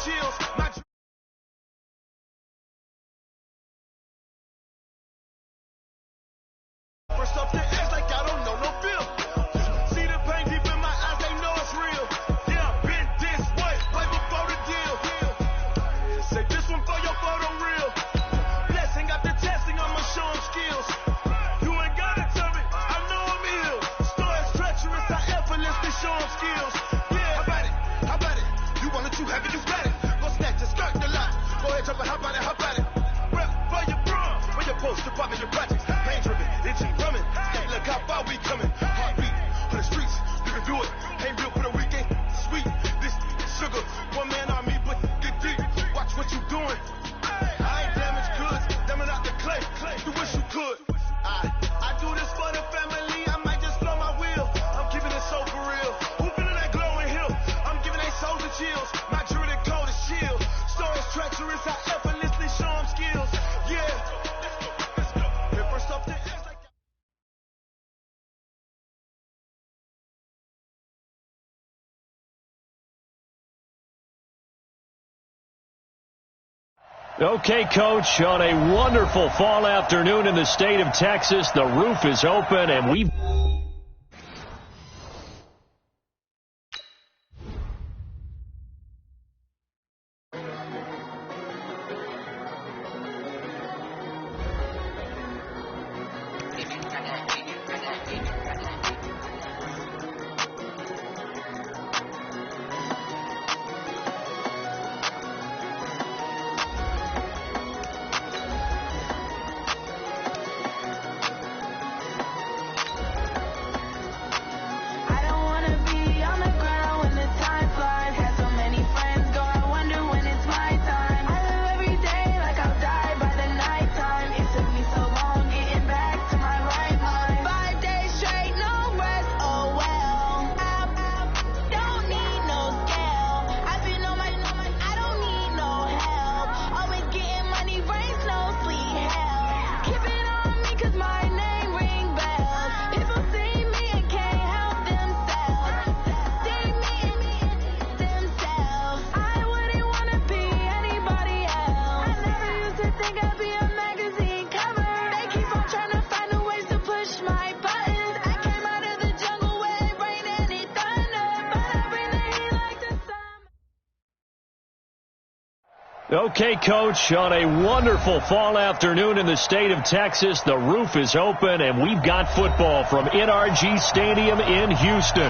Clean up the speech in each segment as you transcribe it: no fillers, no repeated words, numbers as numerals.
chills. First up the edge like I don't know no feel. See the pain deep in my eyes, they know it's real. Yeah, been this way, way before the deal. Say this one for your photo real. Blessing after testing, I'ma show them skills. You ain't gotta tell me, I know I'm ill. Stories treacherous, I effortlessly show them skills. Yeah, how about it? How about it? You want it too heavy, you got it. Go snatch it, skirt the lot. Go ahead, jump it, how about it? How about it? Rep for your bro, for your post, your pop, and your projects. Pain driven, itching, drumming. Look how far we coming. Heartbeat for the streets, you can do it. Ain't real for the weekend. Sweet, this sugar. One man on me, but get deep. Watch what you doing. I ain't damaged goods, damn it out the clay. You wish you could. I do this for the family. I might just blow my wheel. I'm keeping it so for real. Who feeling that glowing hill? I'm giving they souls the chills. My druidic code is shield. Stories treacherous, I effortlessly show them skills. Yeah. Let's go. Here first up the edge like Okay, Coach, on a wonderful fall afternoon in the state of Texas, the roof is open, and we've... Okay, Coach, on a wonderful fall afternoon in the state of Texas, the roof is open, and we've got football from NRG Stadium in Houston.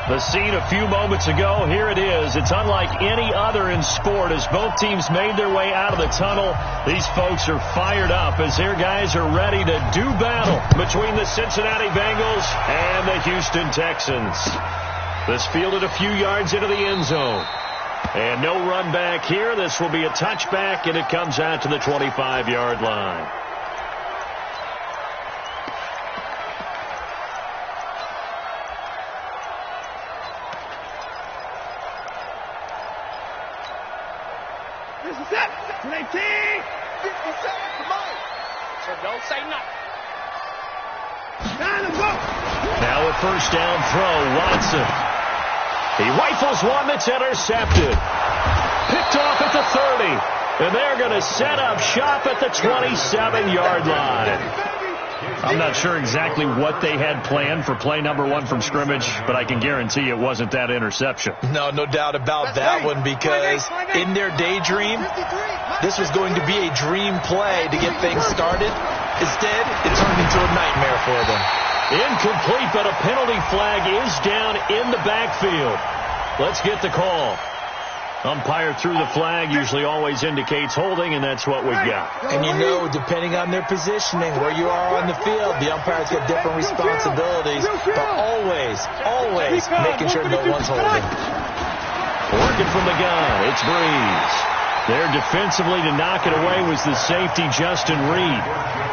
The scene a few moments ago, here it is. It's unlike any other in sport as both teams made their way out of the tunnel. These folks are fired up as their guys are ready to do battle between the Cincinnati Bengals and the Houston Texans. This fielded a few yards into the end zone. And no run back here. This will be a touchback, and it comes out to the 25-yard line. This is it. 18. 57. Come on. So don't say nothing. Now a first down throw, Watson. He rifles one that's intercepted. Picked off at the 30. And they're going to set up shop at the 27-yard line. I'm not sure exactly what they had planned for play number one from scrimmage, but I can guarantee it wasn't that interception. No doubt about that one, because in their daydream, this was going to be a dream play to get things started. Instead, it turned into a nightmare for them. Incomplete, but a penalty flag is down in the backfield. Let's get the call. Umpire threw the flag, usually always indicates holding, and that's what we got. And you know, depending on their positioning, where you are on the field, the umpires get different responsibilities, but always making sure no one's holding. Working from the gun, it's Breeze. There defensively to knock it away was the safety, Justin Reed.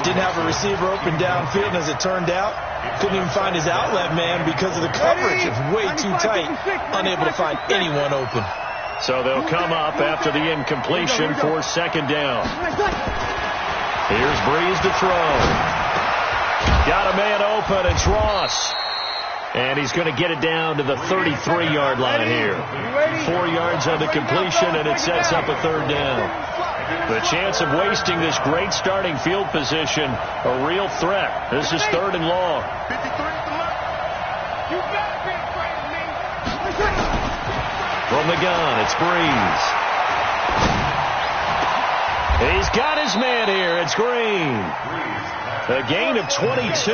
Didn't have a receiver open downfield, and as it turned out, couldn't even find his outlet man because of the coverage. It's way too tight, unable to find anyone open. So they'll come up after the incompletion for second down. Here's Breeze to throw. Got a man open. It's Ross. And he's going to get it down to the 33-yard line here. 4 yards on the completion, and it sets up a third down. The chance of wasting this great starting field position, a real threat. This is 3rd and long. From the gun, it's Breeze. He's got his man here. It's Green. A gain of 22.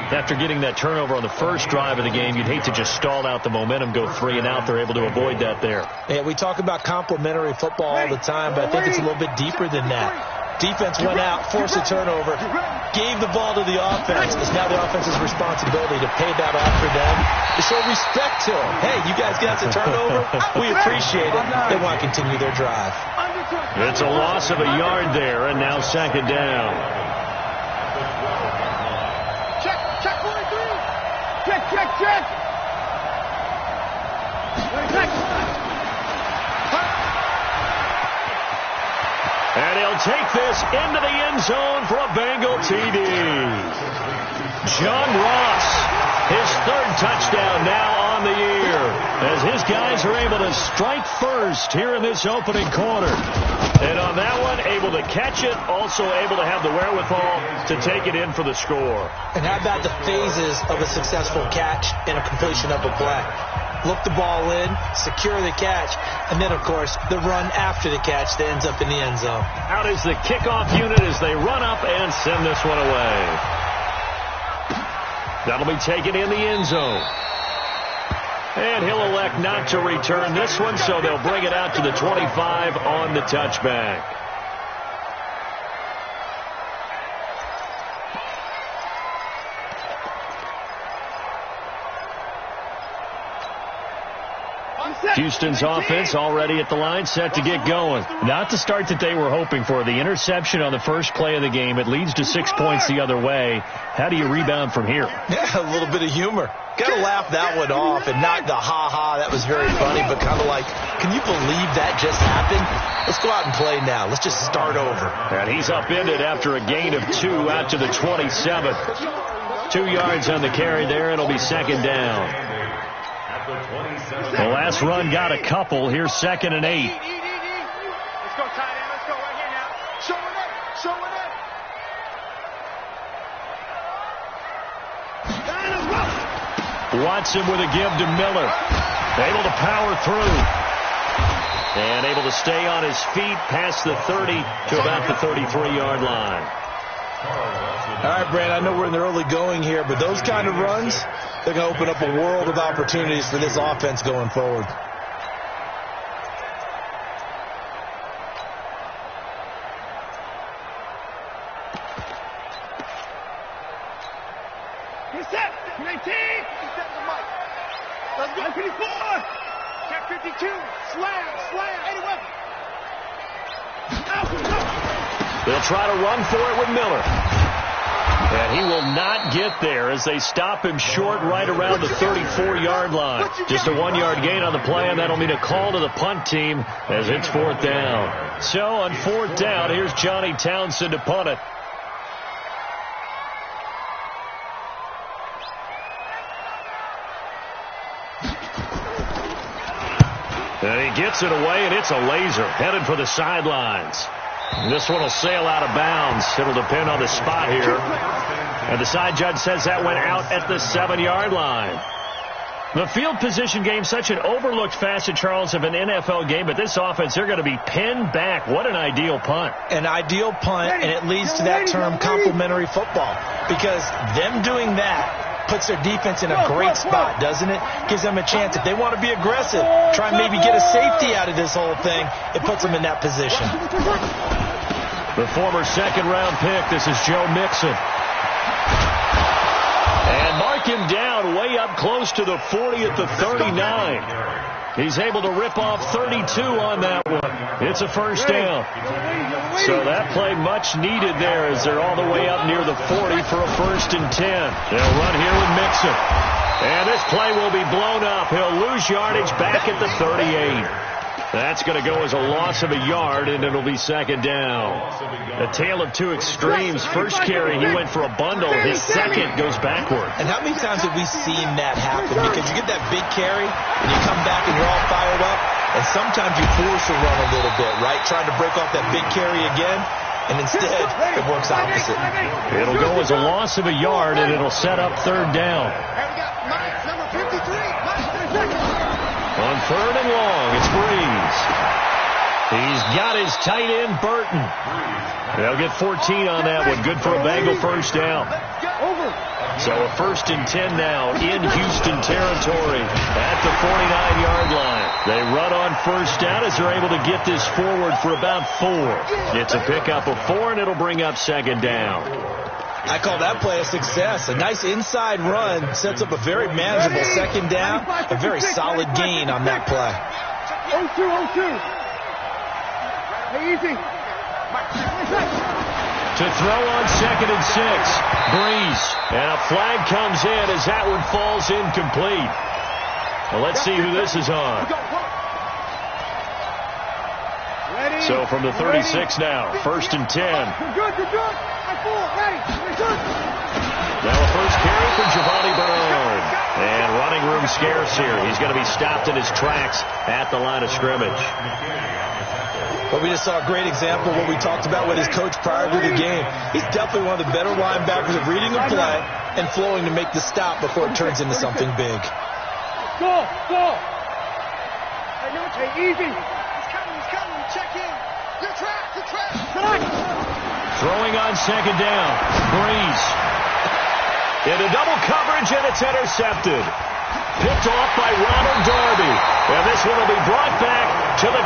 After getting that turnover on the first drive of the game, you'd hate to just stall out the momentum, go 3 and out. They're able to avoid that there. Yeah, we talk about complementary football all the time, but I think it's a little bit deeper than that. Defense went out, forced a turnover, gave the ball to the offense. It's now the offense's responsibility to pay that off for them, to show respect to them. Hey, you guys got the turnover. We appreciate it. They want to continue their drive. It's a loss of a yard there, and now 2nd down. Check 43. Check. And he'll take this into the end zone for a Bengal TD. John Ross, his 3rd touchdown now on the year, as his guys are able to strike first here in this opening quarter. And on that one, able to catch it, also able to have the wherewithal to take it in for the score. And how about the phases of a successful catch and a completion of a play? Look the ball in, secure the catch, and then, of course, the run after the catch that ends up in the end zone. Out is the kickoff unit as they run up and send this one away. That'll be taken in the end zone. And he'll elect not to return this one, so they'll bring it out to the 25 on the touchback. Houston's offense already at the line, set to get going. Not the start that they were hoping for. The interception on the first play of the game. It leads to 6 points the other way. How do you rebound from here? Yeah, a little bit of humor. Got to laugh that one off, and not the ha-ha, that was very funny, but kind of like, can you believe that just happened? Let's go out and play now. Let's just start over. And he's upended after a gain of 2 out to the 27. 2 yards on the carry there. It'll be 2nd down. The last run got a couple. Here's 2nd and 8. Let's go, tight end. Let's go right here now. Show it. Watson with a give to Miller. Able to power through. And able to stay on his feet past the 30 to about the 33-yard line. All right, Brad, I know we're in the early going here, but those kind of runs, they're going to open up a world of opportunities for this offense going forward. Get set. 19. Let's go. 54. Check 52. Slam. 81. They'll try to run for it with Miller. And he will not get there as they stop him short right around the 34-yard line. Just a 1-yard gain on the play, and that'll mean a call to the punt team as it's 4th down. So on 4th down, here's Johnny Townsend to punt it. And he gets it away, and it's a laser headed for the sidelines. This one will sail out of bounds. It'll depend on the spot here. And the side judge says that went out at the 7-yard line. The field position game, such an overlooked facet, Charles, of an NFL game, but this offense, they're going to be pinned back. What an ideal punt. An ideal punt, and it leads to that term complementary football, because them doing that puts their defense in a great spot, doesn't it? Gives them a chance. If they want to be aggressive, try and maybe get a safety out of this whole thing, it puts them in that position. The former 2nd-round pick, this is Joe Mixon. And mark him down way up close to the 40 at the 39. He's able to rip off 32 on that one. It's a first down. So that play much needed there as they're all the way up near the 40 for a 1st and 10. They'll run here with Mixon. And this play will be blown up. He'll lose yardage back at the 38. That's going to go as a loss of a yard, and it'll be second down. A tale of two extremes. First carry, he went for a bundle. His second goes backward. And how many times have we seen that happen? Because you get that big carry, and you come back and you're all fired up, and sometimes you force a run a little bit, right? Trying to break off that big carry again, and instead it works opposite. It'll go as a loss of a yard, and it'll set up third down. On third and long, it's Breeze. He's got his tight end, Burton. They'll get 14 on that one. Good for a Bengal first down. So a 1st and 10 now in Houston territory at the 49-yard line. They run on first down as they're able to get this forward for about 4. It's a pickup of 4, and it'll bring up second down. I call that play a success. A nice inside run sets up a very manageable second down. A very solid gain on that play. 0-2. Hey, easy. To throw on 2nd and 6. Breeze. And a flag comes in as that one falls incomplete. Well, let's see who this is on. So from the 36 now, 1st and 10. You're good. Now a first carry for Giovanni Bernard. And running room scarce here. He's going to be stopped in his tracks at the line of scrimmage. Well, we just saw a great example of what we talked about with his coach prior to the game. He's definitely one of the better linebackers of reading a play and flowing to make the stop before it turns into something big. Go. Hey, easy. He's coming. Check in. Your track. Throwing on second down. Breeze. Into double coverage, and it's intercepted. Picked off by Ronald Darby. And this one will be brought back to the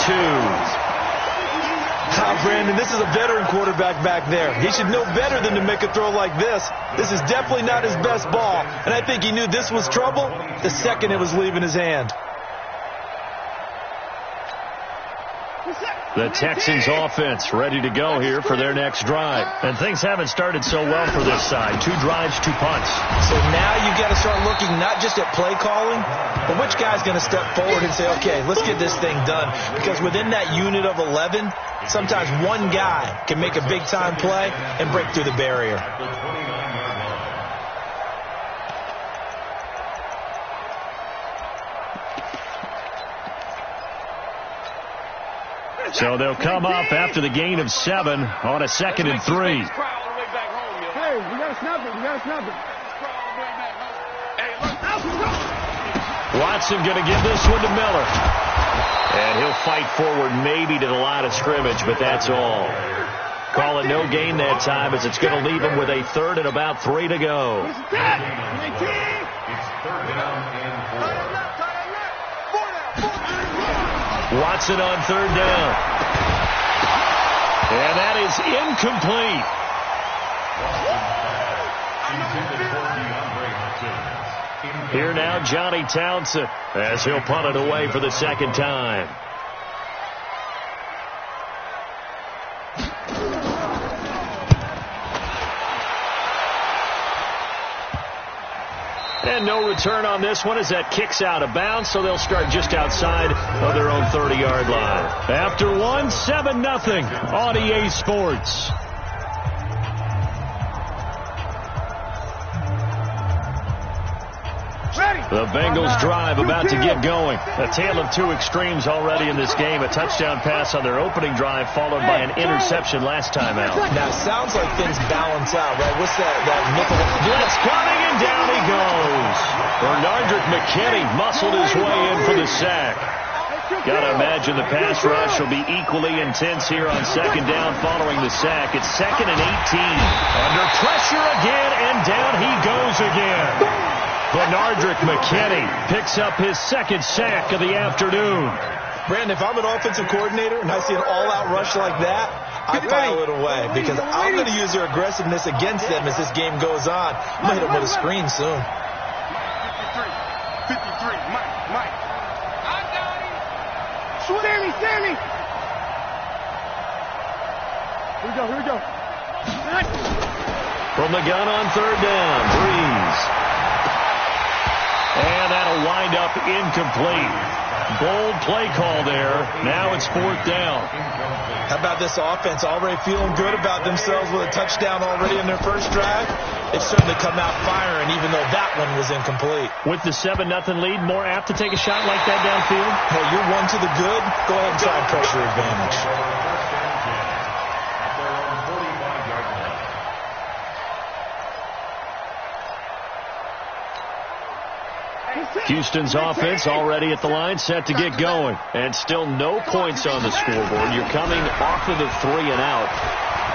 22. Brandon, this is a veteran quarterback back there. He should know better than to make a throw like this. This is definitely not his best ball, and I think he knew this was trouble the second it was leaving his hand. The Texans offense ready to go here for their next drive. And things haven't started so well for this side. 2 drives, 2 punts. So now you've got to start looking not just at play calling, but which guy's going to step forward and say, okay, let's get this thing done. Because within that unit of 11, sometimes one guy can make a big-time play and break through the barrier. So they'll come up after the gain of 7 on a 2nd and 3. Hey, we gotta snap it. Watson going to give this one to Miller. And he'll fight forward maybe to the line of scrimmage, but that's all. Call it no gain that time as it's going to leave him with a 3rd and about 3 to go. Watson on 3rd down. And that is incomplete. Here now, Johnny Townsend, as he'll punt it away for the 2nd time. And no return on this one as that kicks out of bounds, so they'll start just outside of their own 30-yard line. After 1, 7-0 on EA Sports. The Bengals drive about to get going. A tale of 2 extremes already in this game. A touchdown pass on their opening drive followed by an interception last time out. Now, it sounds like things balance out, right? What's that nickel? Blitz coming, and down he goes. Bernardrick McKinney muscled his way in for the sack. Got to imagine the pass rush will be equally intense here on 2nd down following the sack. It's 2nd and 18. Under pressure again, and down he goes again. Bernardrick McKinney picks up his 2nd sack of the afternoon. Brandon, if I'm an offensive coordinator and I see an all-out rush like that, I file it away because I'm going to use their aggressiveness against them as this game goes on. I'm going to hit them with a screen soon. 53, Mike. Sammy. Here we go. From the gun on 3rd down, Breeze. And that'll wind up incomplete. Bold play call there. Now it's 4th down. How about this offense already feeling good about themselves with a touchdown already in their first drive? They've certainly come out firing, even though that one was incomplete. With the 7-0 lead, more apt to take a shot like that downfield? Hey, you're one to the good. Go ahead and try and press your advantage. Houston's offense already at the line, set to get going. And still no points on the scoreboard. You're coming off of the 3 and out.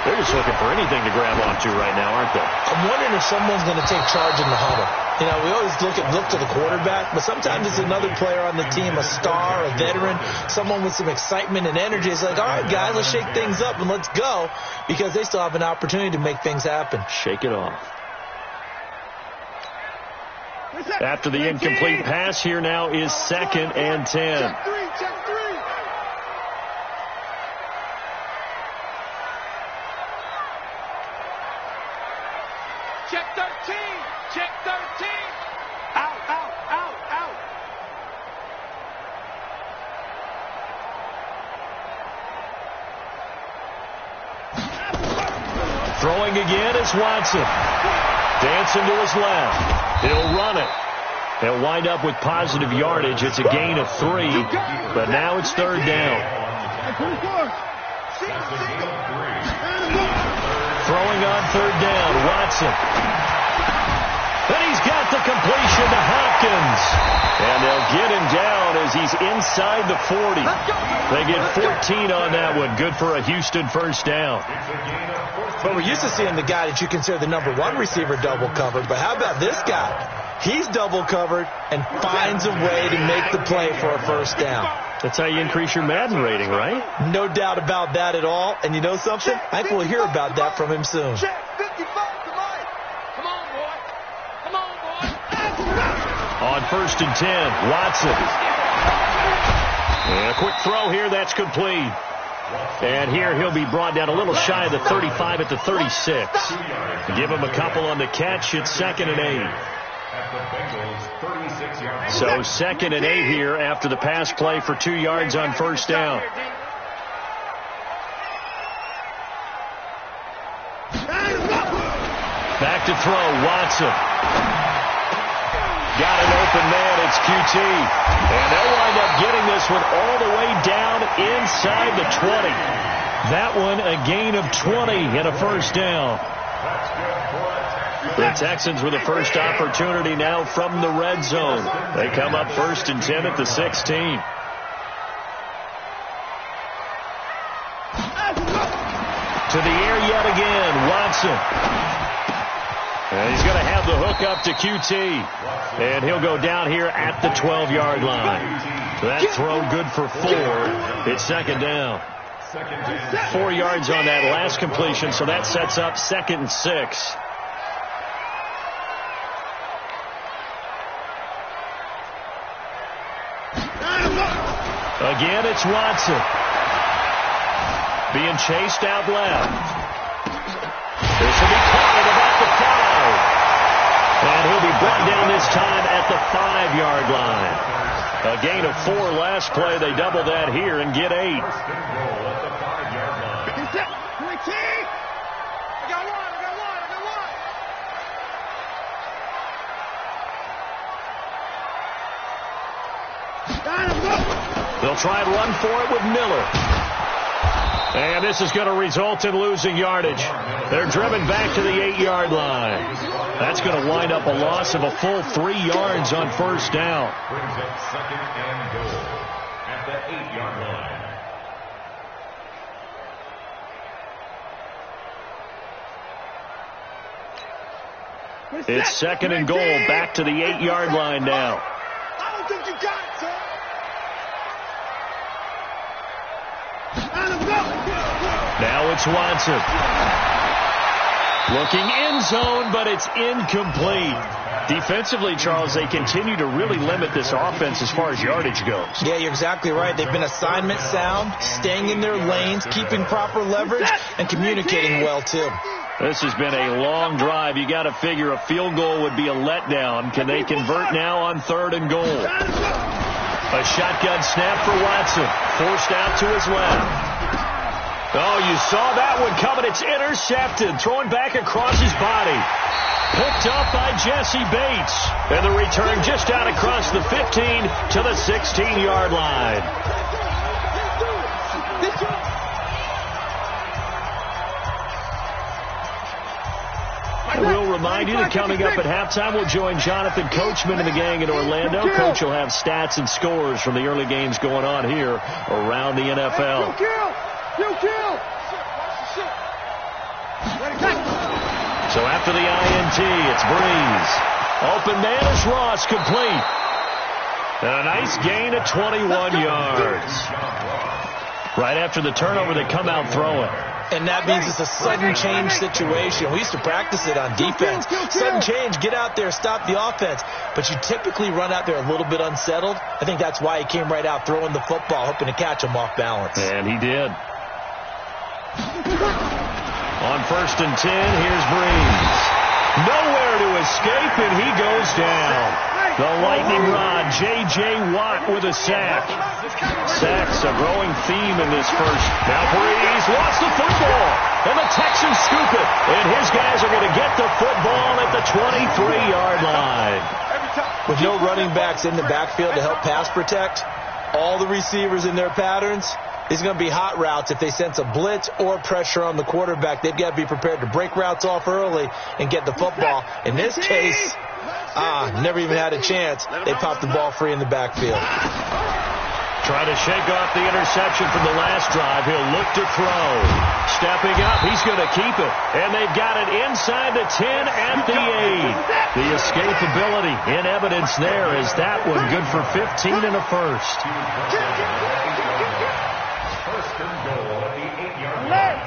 They're just looking for anything to grab onto right now, aren't they? I'm wondering if someone's going to take charge in the huddle. You know, we always look to the quarterback, but sometimes it's another player on the team, a star, a veteran, someone with some excitement and energy. It's like, all right, guys, let's shake things up and let's go, because they still have an opportunity to make things happen. Shake it off. After the incomplete pass, here now is 2nd and 10. Check 3. Check 13. Check 13. Out. Throwing again is Watson. Dancing to his left. He'll run it. He'll wind up with positive yardage. It's a gain of 3, but now it's 3rd down. Throwing on 3rd down, Watson. And he's got the completion to Hopkins. And they'll get him down as he's inside the 40. They get 14 on that one. Good for a Houston first down. But we're used to seeing the guy that you consider the number 1 receiver double covered. But how about this guy? He's double covered and finds a way to make the play for a first down. That's how you increase your Madden rating, right? No doubt about that at all. And you know something? I think we'll hear about that from him soon. Check 55 to Mike. Come on, boy. On 1st and 10, Watson. And a quick throw here, that's complete. And here he'll be brought down a little shy of the 35 at the 36. Give him a couple on the catch. It's 2nd and 8. So 2nd and 8 here after the pass play for 2 yards on 1st down. Back to throw, Watson. Got an open man, it's QT. And they'll wind up getting this one all the way down inside the 20. That one a gain of 20 and a first down. The Texans with the first opportunity now from the red zone. They come up 1st and 10 at the 16. To the air yet again, Watson. And he's going to have the hook up to QT. And he'll go down here at the 12-yard line. That throw good for 4. It's 2nd down. 4 yards on that last completion, so that sets up 2nd and 6. Again, it's Watson. Being chased out left. This will be caught at about the 5. And he'll be brought down this time at the 5-yard line. A gain of 4 last play. They double that here and get 8. They'll try and run for it with Miller. And this is going to result in losing yardage. They're driven back to the 8-yard line. That's going to wind up a loss of a full 3 yards on 1st down. Brings up 2nd and goal at the 8-yard line. It's 2nd and goal, back to the 8-yard line now. I don't think you got it, sir. Now it's Watson. Looking end zone, but it's incomplete. Defensively, Charles, they continue to really limit this offense as far as yardage goes. Yeah, you're exactly right. They've been assignment sound, staying in their lanes, keeping proper leverage, and communicating well, too. This has been a long drive. You got to figure a field goal would be a letdown. Can they convert now on 3rd and goal? A shotgun snap for Watson. Forced out to his left. Oh, you saw that one coming. It's intercepted. Throwing back across his body. Picked up by Jesse Bates. And the return just out across the 15 to the 16-yard line. I will remind you that coming up at halftime, we'll join Jonathan Coachman and the gang in Orlando. Coach will have stats and scores from the early games going on here around the NFL. So after the INT, it's Breeze. Open man is Ross, complete. And a nice gain of 21 yards. Right after the turnover, they come out throwing. And that means it's a sudden change situation. We used to practice it on defense. Sudden change, get out there, stop the offense. But you typically run out there a little bit unsettled. I think that's why he came right out throwing the football, hoping to catch him off balance. And he did. On 1st and 10, here's Breeze. Nowhere to escape, and he goes down. The lightning rod, J.J. Watt with a sack. Sacks a growing theme in this first. Now Breeze lost the football, and the Texans scoop it. And his guys are going to get the football at the 23-yard line. With no running backs in the backfield to help pass protect, all the receivers in their patterns, these are going to be hot routes. If they sense a blitz or pressure on the quarterback, they've got to be prepared to break routes off early and get the football. In this case, never even had a chance. They popped the ball free in the backfield. Trying to shake off the interception from the last drive. He'll look to throw. Stepping up, he's going to keep it. And they've got it inside the 10 at the 8. The escapability in evidence there is that one good for 15 and a first. First and goal at the 8-yard line.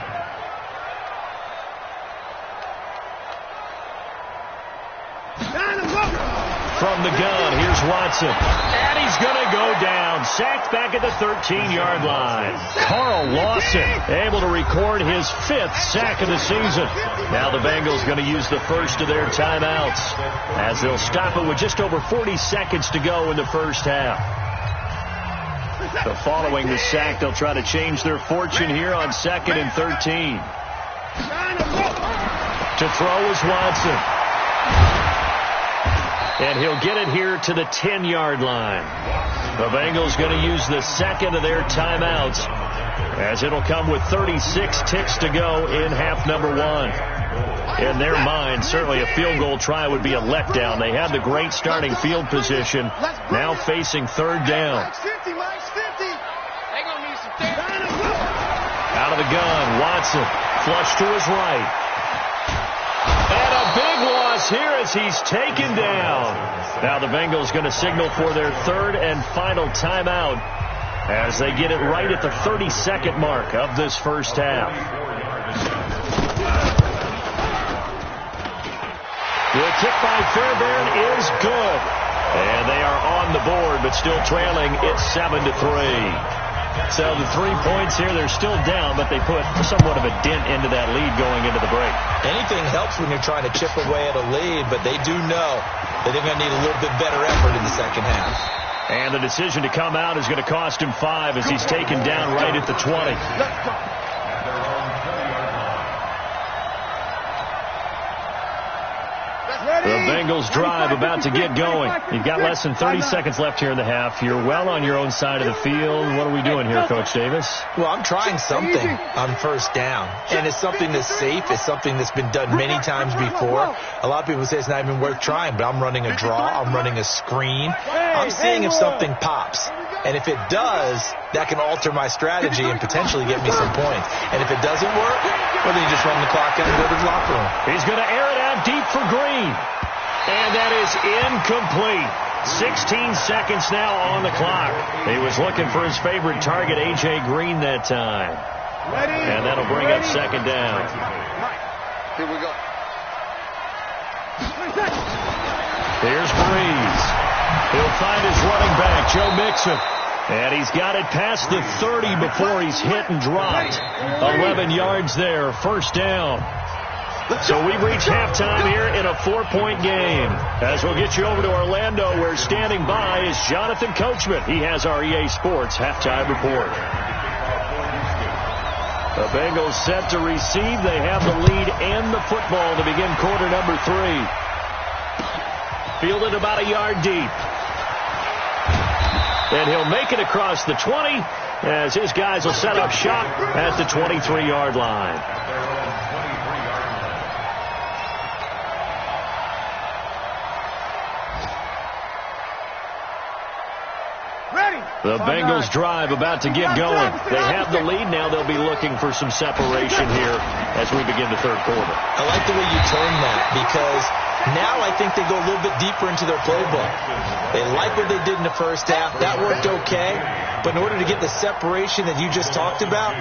From the gun, here's Watson. And he's going to go down. Sacked back at the 13-yard line. Carl Lawson able to record his 5th sack of the season. Now the Bengals going to use the first of their timeouts as they'll stop it with just over 40 seconds to go in the first half. So following the sack, they'll try to change their fortune here on 2nd and 13. To throw is Watson. And he'll get it here to the 10-yard line. The Bengals going to use the second of their timeouts as it'll come with 36 ticks to go in half number 1. In their mind, certainly a field goal try would be a letdown. They had the great starting field position, now facing 3rd down. Out of the gun, Watson, flush to his right. And a big loss here as he's taken down. Now the Bengals going to signal for their 3rd and final timeout as they get it right at the 32nd mark of this first half. The kick by Fairbairn is good. And they are on the board, but still trailing. It's 7-3. So the 3 points here, they're still down, but they put somewhat of a dent into that lead going into the break. Anything helps when you're trying to chip away at a lead, but they do know that they're going to need a little bit better effort in the second half. And the decision to come out is going to cost him 5 as he's taken down right at the 20. The Bengals drive about to get going. You've got less than 30 seconds left here in the half. You're well on your own side of the field. What are we doing here, Coach Davis? Well, I'm trying something on first down. And it's something that's safe. It's something that's been done many times before. A lot of people say it's not even worth trying, but I'm running a draw. I'm running a screen. I'm seeing if something pops. And if it does, that can alter my strategy and potentially get me some points. And if it doesn't work, well, then you just run the clock out and go to the locker room. He's going to air it out deep for Green. And that is incomplete. 16 seconds now on the clock. He was looking for his favorite target, A.J. Green, that time. And that'll bring up 2nd down. Here we go. Here's Breeze. He'll find his running back, Joe Mixon. And he's got it past the 30 before he's hit and dropped. 11 yards there, first down. So we've reached halftime here in a 4-point game. As we'll get you over to Orlando, where standing by is Jonathan Coachman. He has our EA Sports halftime report. The Bengals set to receive. They have the lead and the football to begin quarter number 3. Fielded about a yard deep. And he'll make it across the 20 as his guys will set up shop at the 23-yard line. The Bengals drive about to get going. They have the lead now. They'll be looking for some separation here as we begin the third quarter. I like the way you turn that, because now I think they go a little bit deeper into their playbook. They like what they did in the first half. That worked okay. But in order to get the separation that you just talked about,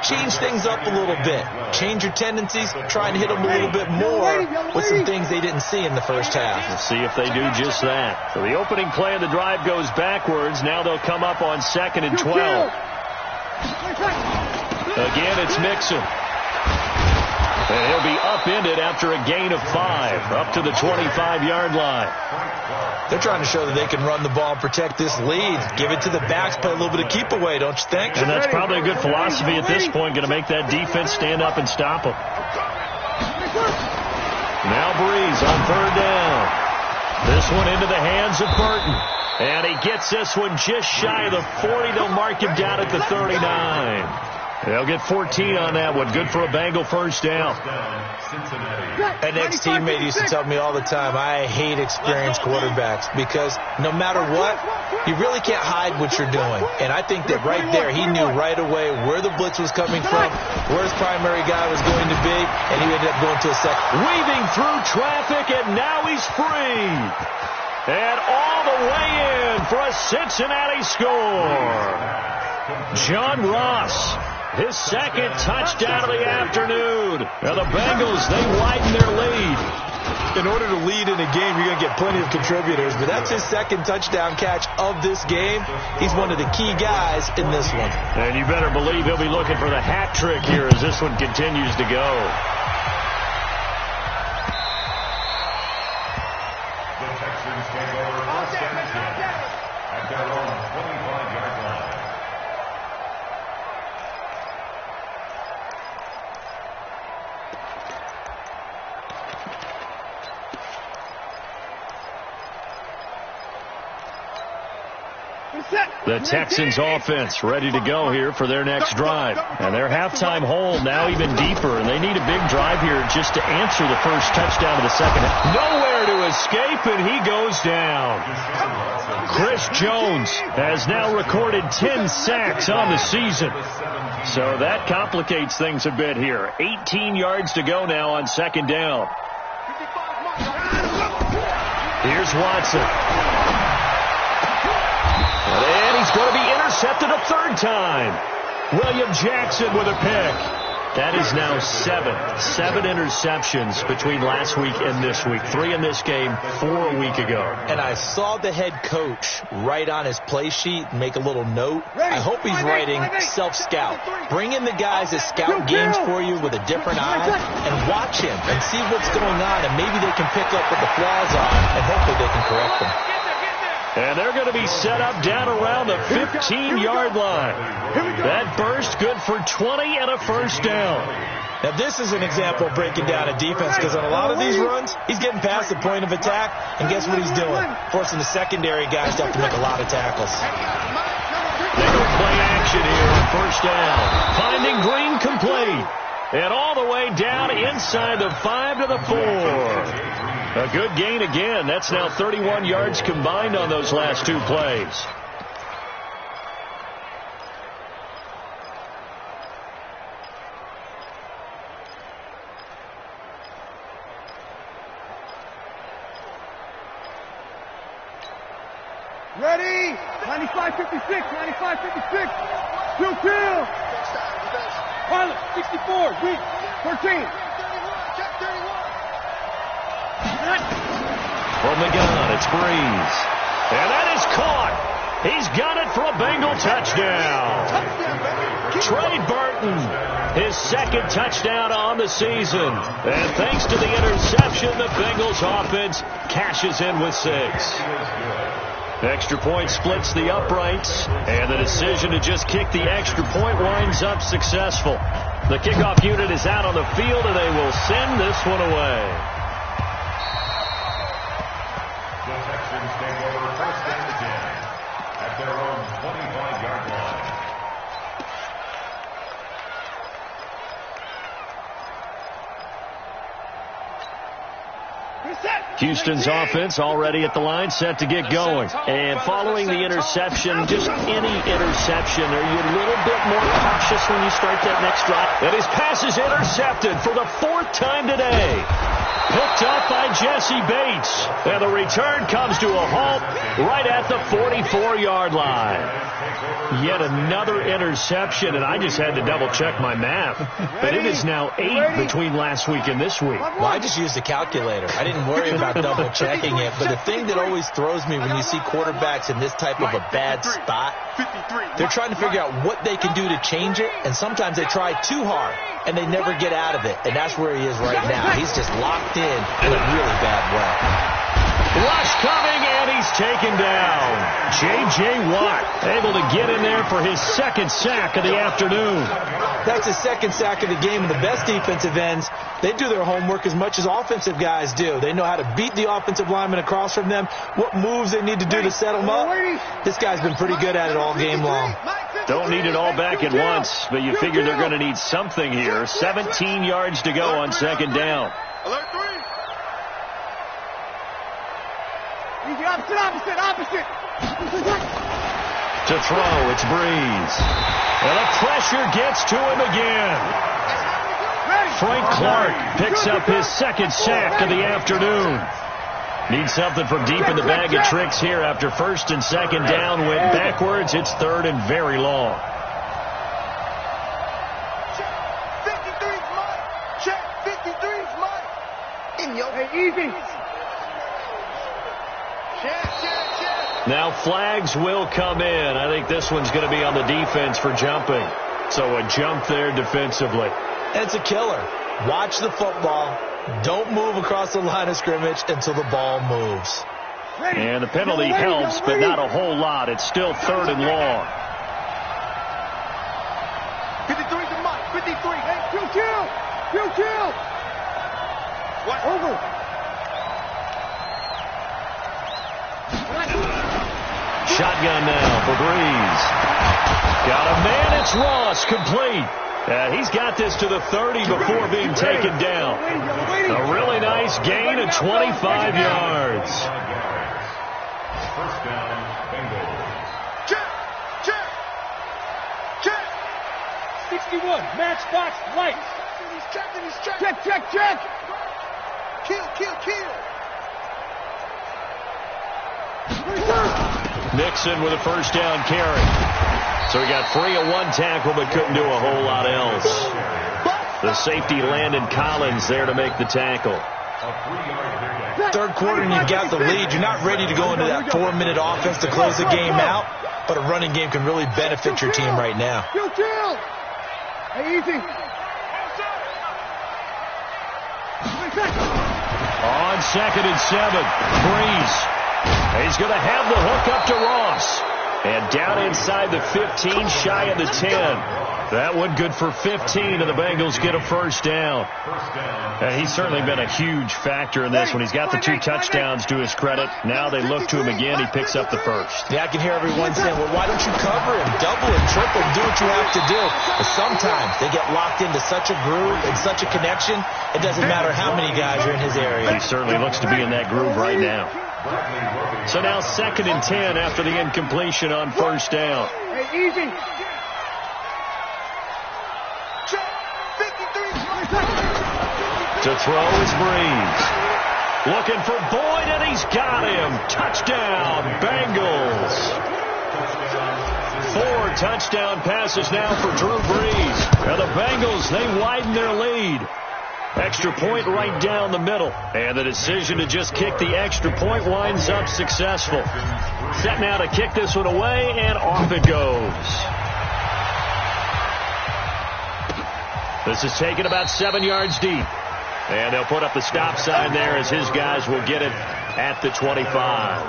change things up a little bit. Change your tendencies. Try and hit them a little bit more with some things they didn't see in the first half. We'll see if they do just that. So the opening play of the drive goes backwards. Now they'll come up on 2nd and 12. Again, it's Mixon. And he'll be upended after a gain of 5, up to the 25-yard line. They're trying to show that they can run the ball and protect this lead. Give it to the backs, play a little bit of keep away, don't you think? And that's probably a good philosophy at this point, going to make that defense stand up and stop them. Now Breeze on 3rd down. This one into the hands of Burton. And he gets this one just shy of the 40. They'll mark him down at the 39. They'll get 14 on that one. Good for a Bengal first down. An ex-teammate used to tell me all the time, I hate experienced quarterbacks, because no matter what, you really can't hide what you're doing. And I think that right there, he knew right away where the blitz was coming from, where his primary guy was going to be, and he ended up going to a second. Weaving through traffic, and now he's free. And all the way in for a Cincinnati score. John Ross, his second touchdown of the afternoon. Now the Bengals, they widen their lead. In order to lead in a game, you're going to get plenty of contributors, but that's his second touchdown catch of this game. He's one of the key guys in this one. And you better believe he'll be looking for the hat trick here as this one continues to go. The Texans take over first and 10 at their own 25-yard line. The Texans offense ready to go here for their next drive. And their halftime hole now even deeper. And they need a big drive here just to answer the first touchdown of the second. Nowhere to escape, and he goes down. Chris Jones has now recorded 10 sacks on the season. So that complicates things a bit here. 18 yards to go now on 2nd down. Here's Watson. And he's going to be intercepted a 3rd time. William Jackson with a pick. That is now 7 interceptions between last week and this week. 3 in this game, 4 a week ago. And I saw the head coach write on his play sheet and make a little note. I hope he's writing self-scout. Bring in the guys that scout games for you with a different eye and watch him and see what's going on, and maybe they can pick up what the flaws are, and hopefully they can correct them. And they're going to be set up down around the 15-yard line. That burst good for 20 and a first down. Now, this is an example of breaking down a defense, because on a lot of these runs, he's getting past the point of attack, and guess what he's doing? Forcing the secondary guys to have to make a lot of tackles. They go play action here on first down. Finding Green complete. And all the way down inside the 5 to the 4. A good gain again. That's now 31 yards combined on those last 2 plays. Ready? 95-56, 95-56. 2-2. Pilot, 64, weak, 13. From the gun, it's Breeze. And that is caught. He's got it for a Bengal touchdown. Trey Burton, his second touchdown on the season. And thanks to the interception, the Bengals offense cashes in with 6. Extra point splits the uprights, and the decision to just kick the extra point winds up successful. The kickoff unit is out on the field, and they will send this one away. The Texans take over first and 10 at their own 25-yard line. Houston's offense already at the line, set to get going. And following the interception, just any interception, are you a little bit more cautious when you start that next drive? And his pass is intercepted for the 4th time today. Picked up by Jesse Bates. And the return comes to a halt right at the 44-yard line. Yet another interception, and I just had to double-check my math. But it is now 8 between last week and this week. Well, I just used a calculator. I didn't worry about double-checking it. But the thing that always throws me when you see quarterbacks in this type of a bad spot, they're trying to figure out what they can do to change it, and sometimes they try too hard, and they never get out of it. And that's where he is right now. He's just locked in a really bad way. Rush coming, and he's taken down. J.J. Watt able to get in there for his second sack of the afternoon. That's his second sack of the game, and the best defensive ends, they do their homework as much as offensive guys do. They know how to beat the offensive lineman across from them, what moves they need to do to set them up. This guy's been pretty good at it all game long. Don't need it all back at once, but you figure they're going to need something here. 17 yards to go on second down. Alert 3. Opposite. To throw, it's Breeze. And the pressure gets to him again. Frank Clark picks up his second sack of the afternoon. Needs something from deep in the bag of tricks here after first and second down went backwards. It's third and very long. Check 53's mine. Check 53's mine. In your easy. Now flags will come in. I think this one's going to be on the defense for jumping. So a jump there defensively. It's a killer. Watch the football. Don't move across the line of scrimmage until the ball moves. And the penalty helps, but not a whole lot. It's still third and long. 53 to Mike. 53. Hey, kill. What? Over. Shotgun now for Breeze. Got a man, it's Ross, complete. He's got this to the 30 before being taken down. A really nice gain of 25 yards. First down, Bengals. Check. 61, matchbox light. Check. Kill. Nixon with a first down carry. So he got free of one tackle but couldn't do a whole lot else. The safety Landon Collins there to make the tackle. Third quarter and you've got the lead. You're not ready to go into that 4-minute offense to close the game out, but a running game can really benefit your team right now. Kill. Hey, easy. On second and 7, Breeze. He's going to have the hook up to Ross. And down inside the 15, shy of the 10. That one good for 15, and the Bengals get a first down. He's certainly been a huge factor in this one. He's got the 2 touchdowns to his credit. Now they look to him again. He picks up the first. Yeah, I can hear everyone saying, well, why don't you cover him, double him, triple him, do what you have to do. But sometimes they get locked into such a groove and such a connection, it doesn't matter how many guys are in his area. He certainly looks to be in that groove right now. So now second and 10 after the incompletion on first down. Hey, easy. To throw is Breeze. Looking for Boyd, and he's got him. Touchdown, Bengals. 4 touchdown passes now for Drew Brees. And the Bengals, they widen their lead. Extra point right down the middle. And the decision to just kick the extra point winds up successful. Set now to kick this one away, and off it goes. This is taken about 7 yards deep. And they'll put up the stop sign there as his guys will get it at the 25.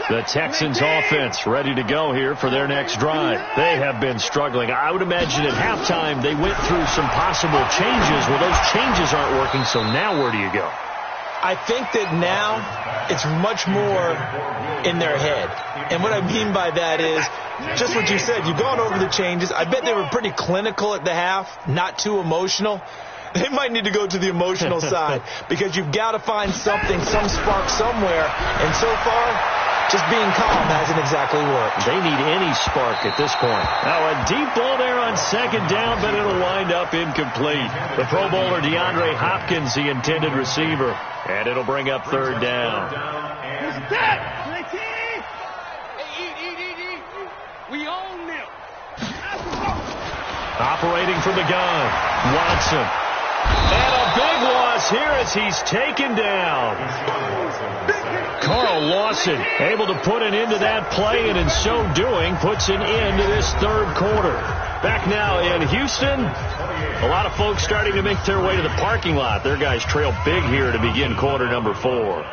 The Texans offense ready to go here for their next drive. They have been struggling. I would imagine at halftime they went through some possible changes. Well, those changes aren't working, so now where do you go? I think that now it's much more in their head. And what I mean by that is just what you said. You've gone over the changes. I bet they were pretty clinical at the half, not too emotional. They might need to go to the emotional side because you've got to find something, some spark somewhere. And so far, just being calm hasn't exactly worked. They need any spark at this point. Now a deep ball there on second down, but it'll wind up incomplete. The Pro Bowler DeAndre Hopkins, the intended receiver. And it'll bring up third down. We own them. Operating from the gun, Watson. And a big loss here as he's taken down. Carl Lawson able to put an end to that play, and in so doing puts an end to this third quarter. Back now in Houston, a lot of folks starting to make their way to the parking lot. Their guys trail big here to begin quarter number 4.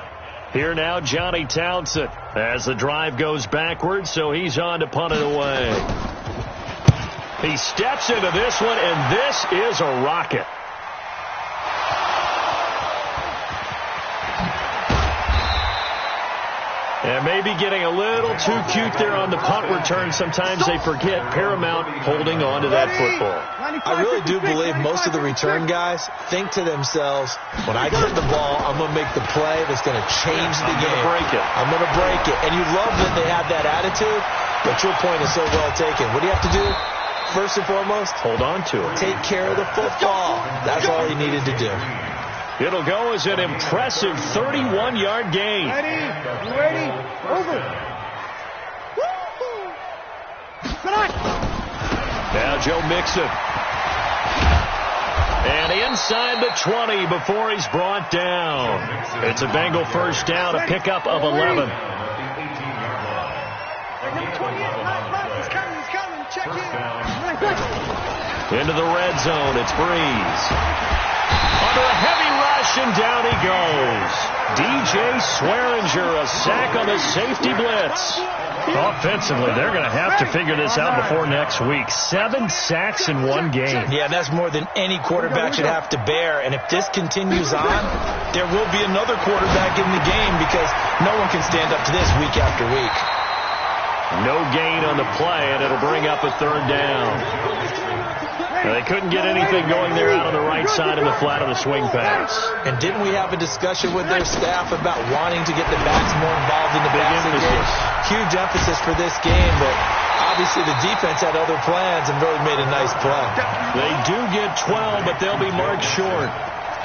Here now, Johnny Townsend as the drive goes backwards, so he's on to punt it away. He steps into this one, and this is a rocket. And maybe getting a little too cute there on the punt return. Sometimes they forget paramount holding on to that football. I really do believe most of the return guys think to themselves, when I get the ball, I'm going to make the play that's going to change the game. I'm going to break it. And you love that they have that attitude, but your point is so well taken. What do you have to do? First and foremost, hold on to it. Take care of the football. That's all he needed to do. It'll go as an impressive 31-yard gain. Ready? Over. Now Joe Mixon. And inside the 20 before he's brought down. It's a Bengal first down, a pickup of 11. Into the red zone, it's Breeze. Under a heavy rush, and down he goes. DJ Swearinger, a sack on the safety blitz. Offensively, they're going to have to figure this out before next week. 7 sacks in one game. Yeah, that's more than any quarterback should have to bear. And if this continues on, there will be another quarterback in the game because no one can stand up to this week after week. No gain on the play, and it'll bring up a third down. Now, they couldn't get anything going there out on the right side in the flat of the swing pass. And didn't we have a discussion with their staff about wanting to get the backs more involved in the passing game? Huge emphasis for this game, but obviously the defense had other plans and really made a nice play. They do get 12, but they'll be marked short.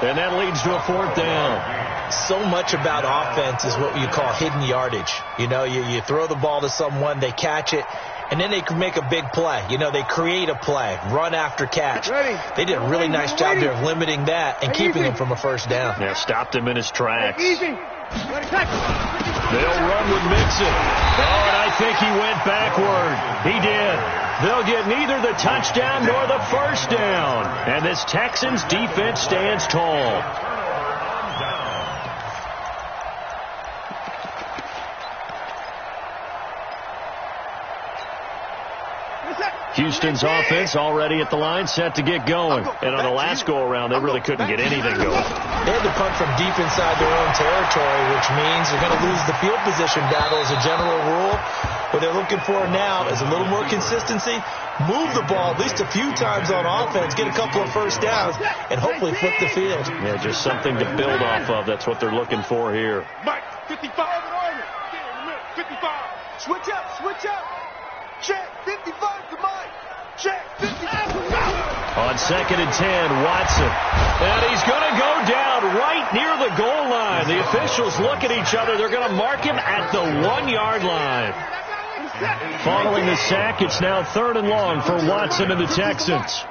And that leads to a fourth down. So much about offense is what you call hidden yardage. You know, you throw the ball to someone, they catch it, and then they can make a big play. You know, they create a play, run after catch. They did a really nice job there of limiting that and keeping him from a first down. Yeah, stopped him in his tracks. They'll run with Mixon. Oh, and I think he went backward. He did. They'll get neither the touchdown nor the first down. And this Texans defense stands tall. Houston's offense already at the line, set to get going. And on the last go-around, they really couldn't get anything going. They had to punt from deep inside their own territory, which means they're going to lose the field position battle as a general rule. What they're looking for now is a little more consistency, move the ball at least a few times on offense, get a couple of first downs, and hopefully flip the field. Yeah, just something to build off of. That's what they're looking for here. Mike, 55 and 55. Switch up. Check, 55 to Mike. Check, 55 to Mike. On 2nd and 10, Watson. And he's going to go down right near the goal line. The officials look at each other. They're going to mark him at the 1-yard line. Following the sack, it's now 3rd and long for Watson and the Texans.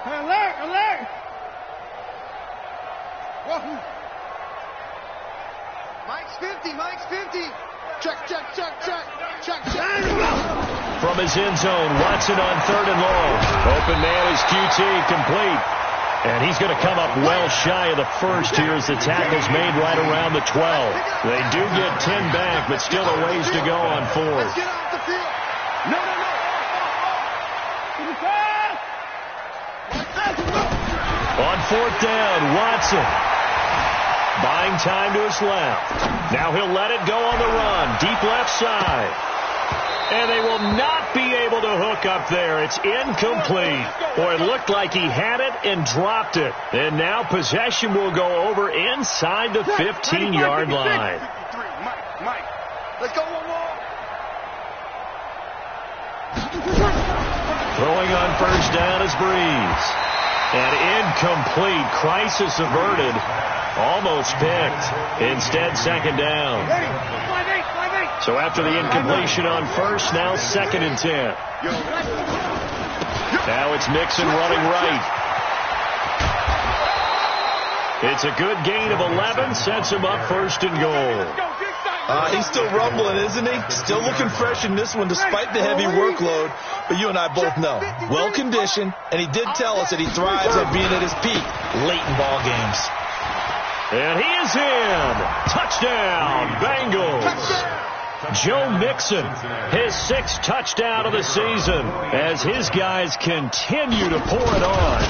Alert! Mike's 50. Check. From his end zone, Watson on 3rd and long. Open man is QT, complete. And he's going to come up well shy of the first here as the tackle's made right around the 12. They do get 10 back, but still a ways to go on 4th. Let's get off the field. No. On 4th down, Watson. Buying time to his left. Now he'll let it go on the run. Deep left side. And they will not be able to hook up there. It's incomplete. Boy, it looked like he had it and dropped it. And now possession will go over inside the 15-yard line. Mike. Let's go one more. Throwing on 1st down is Breeze. And incomplete. Crisis averted. Almost picked. Instead, 2nd down. 5-8. So after the incompletion on 1st, now 2nd and 10. Now it's Mixon running right. It's a good gain of 11. Sets him up 1st and goal. He's still rumbling, isn't he? Still looking fresh in this one despite the heavy workload. But you and I both know, well-conditioned, and he did tell us that he thrives at being at his peak late in ball games. And he is in. Touchdown, Bengals. Joe Mixon, his 6th touchdown of the season as his guys continue to pour it on.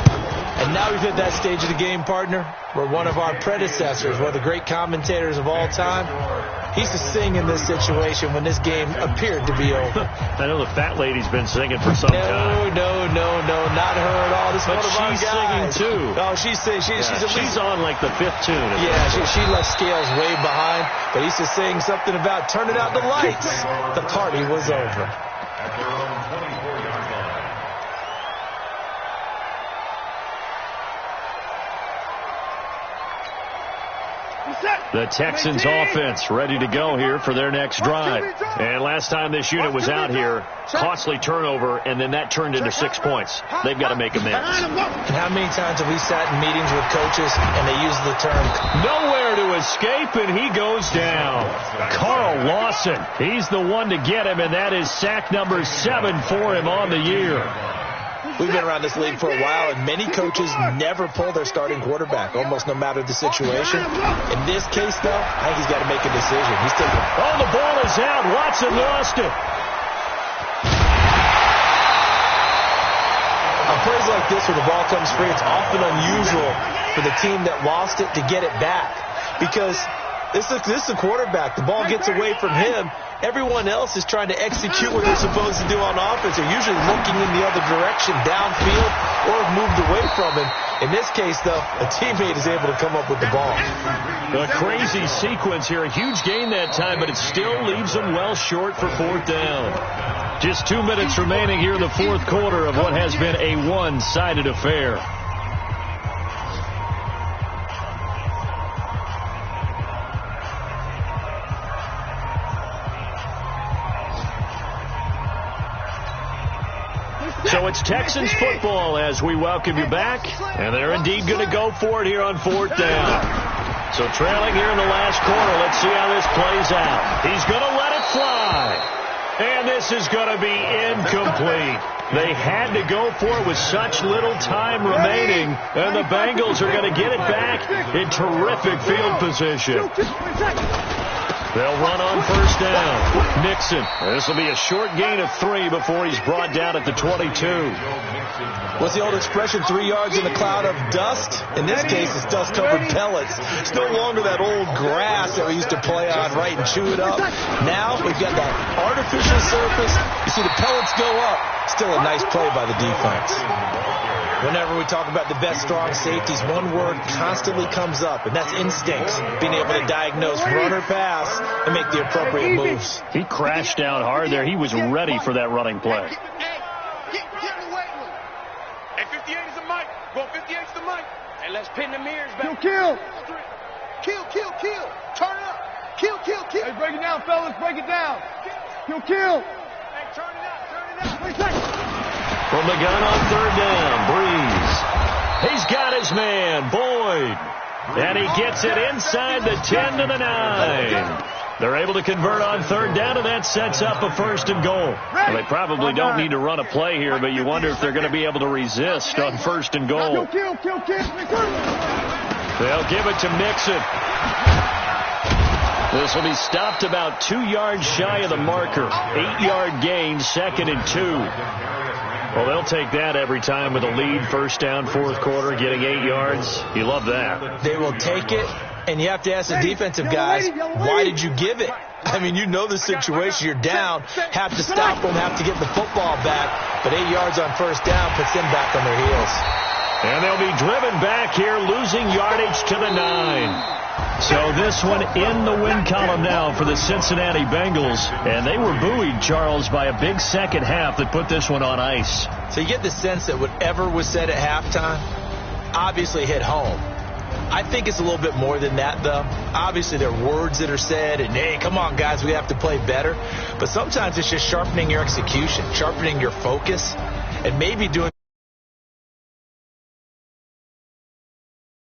And now we've hit that stage of the game, partner, where one of our predecessors, one of the great commentators of all time, he used to sing in this situation when this game appeared to be over. I know the fat lady's been singing for some time. No, not her at all. This is one of our guys. She's singing too. Oh, she's singing. She's on like the 5th tune. Yeah, she left scales way behind, but he used to sing something about turning out the lights. The party was over. At their own 24-yard line. The Texans offense ready to go here for their next drive. And last time this unit was out here, costly turnover, and then that turned into 6 points. They've got to make amends. And how many times have we sat in meetings with coaches and they use the term nowhere to escape, and he goes down. Carl Lawson, he's the one to get him, and that is sack number 7 for him on the year. We've been around this league for a while, and many coaches never pull their starting quarterback, almost no matter the situation. In this case, though, I think he's got to make a decision. He's taking. Oh, the ball is out. Watson lost it. On plays like this where the ball comes free, it's often unusual for the team that lost it to get it back. Because this is a quarterback. The ball gets away from him. Everyone else is trying to execute what they're supposed to do on offense. They're usually looking in the other direction, downfield, or have moved away from him. In this case, though, a teammate is able to come up with the ball. A crazy sequence here. A huge gain that time, but it still leaves them well short for 4th down. Just 2 minutes remaining here in the 4th quarter of what has been a one-sided affair. So it's Texans football as we welcome you back, and they're indeed going to go for it here on 4th down. So trailing here in the last quarter, let's see how this plays out. He's going to let it fly, and this is going to be incomplete. They had to go for it with such little time remaining, and the Bengals are going to get it back in terrific field position. They'll run on 1st down. Mixon. This will be a short gain of 3 before he's brought down at the 22. What's the old expression, 3 yards in a cloud of dust? In this case, it's dust-covered pellets. It's no longer that old grass that we used to play on, right, and chew it up. Now we've got that artificial surface. You see the pellets go up. Still a nice play by the defense. Whenever we talk about the best strong safeties, one word constantly comes up, and that's instincts. Being able to diagnose run or pass and make the appropriate moves. He crashed down hard there. He was ready for that running play. Hey, 58 is the mic. Go 58 is the mic. And let's pin the mirrors back. Kill. Turn it up. Kill. Hey, break it down, fellas. Break it down. Kill. From the gun on third down, Breeze. He's got his man, Boyd. And he gets it inside the 10 to the 9. They're able to convert on third down, and that sets up a first and goal. Well, they probably don't need to run a play here, but you wonder if they're going to be able to resist on first and goal. They'll give it to Mixon. This will be stopped about 2 yards shy of the marker. 8-yard gain, 2nd and 2. Well, they'll take that every time with a lead, first down, fourth quarter, getting 8 yards. You love that. They will take it, and you have to ask the defensive guys, why did you give it? I mean, you know the situation. You're down, have to stop them, have to get the football back. But 8 yards on first down puts them back on their heels. And they'll be driven back here, losing yardage to the 9. So this one in the win column now for the Cincinnati Bengals. And they were buoyed, Charles, by a big second half that put this one on ice. So you get the sense that whatever was said at halftime obviously hit home. I think it's a little bit more than that, though. Obviously, there are words that are said, and, hey, come on, guys, we have to play better. But sometimes it's just sharpening your execution, sharpening your focus, and maybe doing